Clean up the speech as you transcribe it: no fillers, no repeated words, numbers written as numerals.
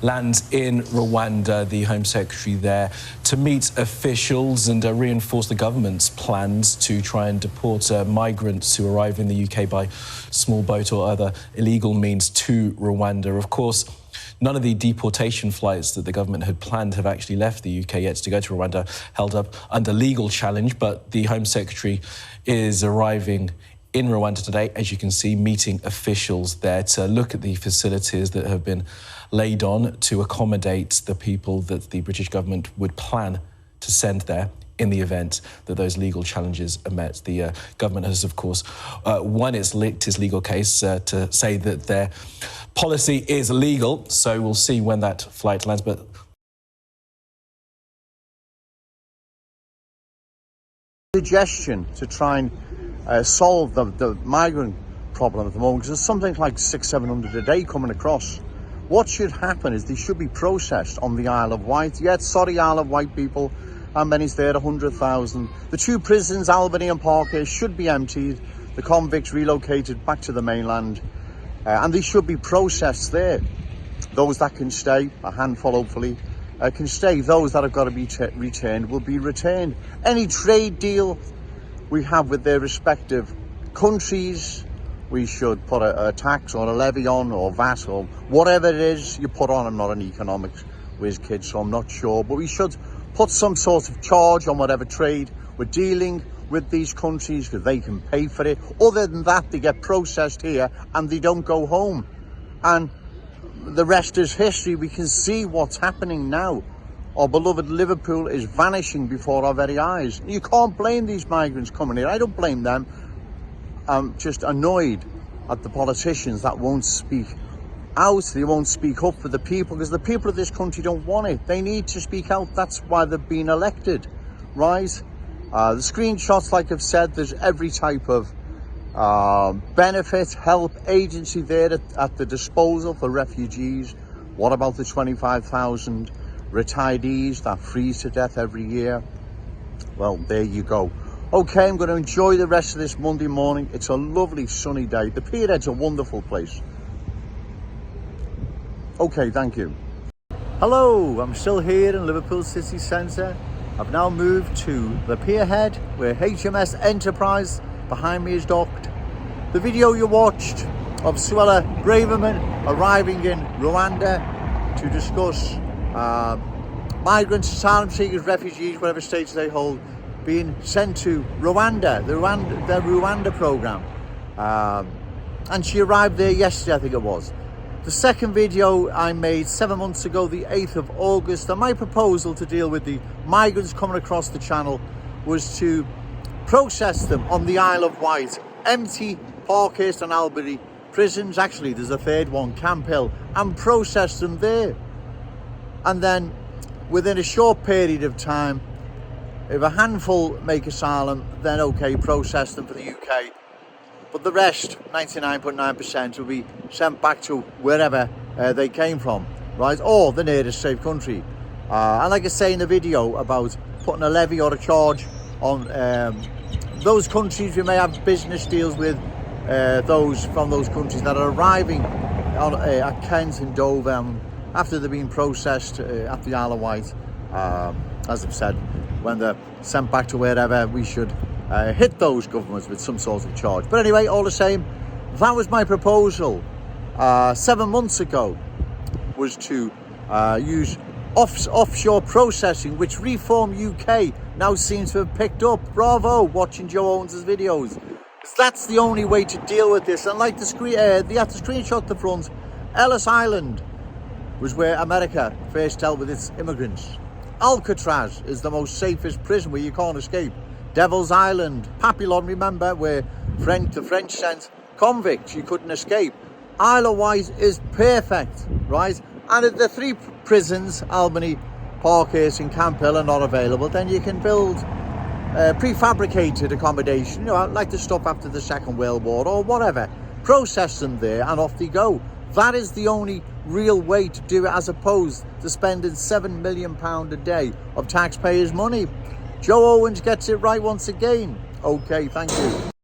lands in Rwanda, the Home Secretary there, to meet officials and reinforce the government's plans to try and deport migrants who arrive in the UK by small boat or other illegal means to Rwanda. Of course, none of the deportation flights that the government had planned have actually left the UK yet to go to Rwanda, held up under legal challenge, but the Home Secretary is arriving in Rwanda today, as you can see, meeting officials there to look at the facilities that have been laid on to accommodate the people that the British government would plan to send there in the event that those legal challenges are met. The government has, of course, won its legal case to say that their policy is legal, so we'll see when that flight lands. But suggestion to try and solve the migrant problem at the moment, because there's something like 600-700 a day coming across. What should happen is they should be processed on the Isle of Wight. Yeah, sorry, Isle of Wight people, how many's there? 100,000. The two prisons, Albany and Parker, should be emptied, the convicts relocated back to the mainland, and they should be processed there. Those that can stay, a handful hopefully, can stay. Those that have got to be returned will be returned. Any trade deal we have with their respective countries, we should put a tax or a levy on, or VAT, or whatever it is you put on. I'm not an economics whiz kid, so I'm not sure, but we should put some sort of charge on whatever trade we're dealing with these countries, because they can pay for it. Other than that, they get processed here and they don't go home, and the rest is history. We can see what's happening now. Our beloved Liverpool is vanishing before our very eyes. You can't blame these migrants coming here. I don't blame them. I'm just annoyed at the politicians that won't speak out. They won't speak up for the people, because the people of this country don't want it. They need to speak out. That's why they've been elected, right? The screenshots, like I've said, there's every type of benefit, help, agency there at the disposal for refugees. What about the 25,000 retirees that freeze to death every year? Well, there you go. Okay, I'm going to enjoy the rest of this Monday morning. It's a lovely sunny day. The Pierhead's a wonderful place. Okay, thank you. Hello, I'm still here in Liverpool city centre. I've now moved to the Pierhead, where HMS Enterprise behind me is docked. The video you watched of Suella Braverman arriving in Rwanda to discuss migrants, asylum seekers, refugees, whatever status they hold, being sent to Rwanda, the Rwanda program. And she arrived there yesterday, I think it was. The second video I made 7 months ago, the 8th of August, and my proposal to deal with the migrants coming across the channel was to process them on the Isle of Wight, empty Parkhurst and Albany prisons. Actually, there's a third one, Camp Hill, and process them there. And then within a short period of time, if a handful make asylum, then okay, process them for the UK. But the rest, 99.9%, will be sent back to wherever they came from, right? Or the nearest safe country. And like I say in the video about putting a levy or a charge on those countries we may have business deals with, those from those countries that are arriving on, at Kent and Dover after they've been processed at the Isle of Wight. As I've said, when they're sent back to wherever, we should hit those governments with some sort of charge. But anyway, all the same, that was my proposal 7 months ago, was to use offshore processing, which Reform UK now seems to have picked up. Bravo, watching Joe Owens's videos. That's the only way to deal with this. And like the screenshot the front, Ellis Island was where America first dealt with its immigrants. Alcatraz is the most safest prison where you can't escape. Devil's Island, Papillon, remember, where the French sent convicts, you couldn't escape. Isle of Wight is perfect, right? And if the three prisons, Albany, Parkhurst and Camp Hill, are not available, then you can build prefabricated accommodation, you know, like the stuff after the Second World War or whatever. Process them there and off they go. That is the only real way to do it, as opposed to spending £7 million a day of taxpayers' money. Joe Owens gets it right once again. Okay, thank you.